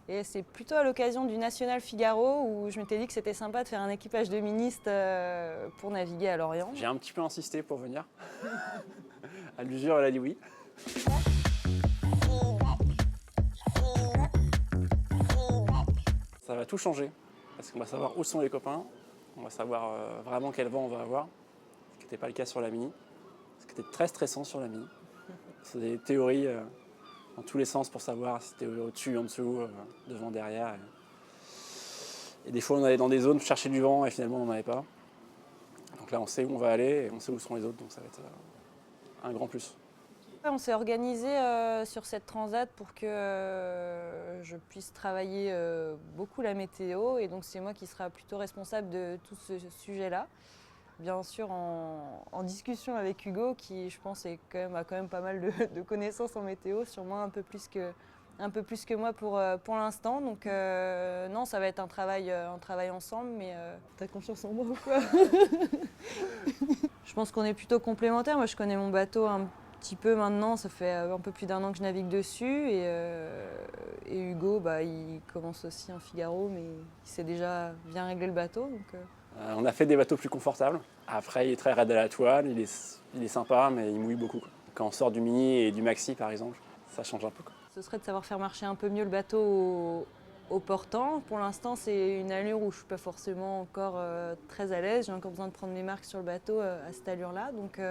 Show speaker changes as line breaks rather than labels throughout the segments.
Et c'est plutôt à l'occasion du National Figaro où je m'étais dit que c'était sympa de faire un équipage de ministres pour naviguer à l'Orient.
J'ai un petit peu insisté pour venir. À l'usure, elle a dit oui. Ça va tout changer, parce qu'on va savoir où sont les copains, on va savoir vraiment quel vent on va avoir, ce qui n'était pas le cas sur la Mini, ce qui était très stressant sur la Mini. C'est des théories dans tous les sens pour savoir si c'était au-dessus, en dessous, devant, derrière. Et des fois on allait dans des zones chercher du vent et finalement on n'en avait pas. Donc là on sait où on va aller et on sait où seront les autres, donc ça va être un grand plus.
On s'est organisé sur cette transat pour que je puisse travailler beaucoup la météo et donc c'est moi qui sera plutôt responsable de tout ce sujet-là. Bien sûr en discussion avec Hugo qui je pense a quand même pas mal de connaissances en météo, sûrement un peu plus que moi pour l'instant. Donc non, ça va être un travail ensemble, mais t'as confiance en moi ou quoi? Je pense qu'on est plutôt complémentaires. Moi je connais mon bateau un petit peu maintenant, ça fait un peu plus d'1 an que je navigue dessus et Hugo il commence aussi en Figaro mais il sait déjà bien régler le bateau. Donc,
On a fait des bateaux plus confortables. Après, il est très raide à la toile, il est sympa, mais il mouille beaucoup, quoi. Quand on sort du Mini et du Maxi, par exemple, ça change un peu, quoi.
Ce serait de savoir faire marcher un peu mieux le bateau au portant. Pour l'instant, c'est une allure où je ne suis pas forcément encore très à l'aise. J'ai encore besoin de prendre mes marques sur le bateau à cette allure-là. Donc,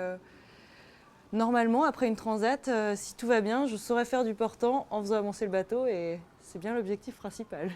normalement, après une transat, si tout va bien, je saurais faire du portant en faisant avancer le bateau et c'est bien l'objectif principal.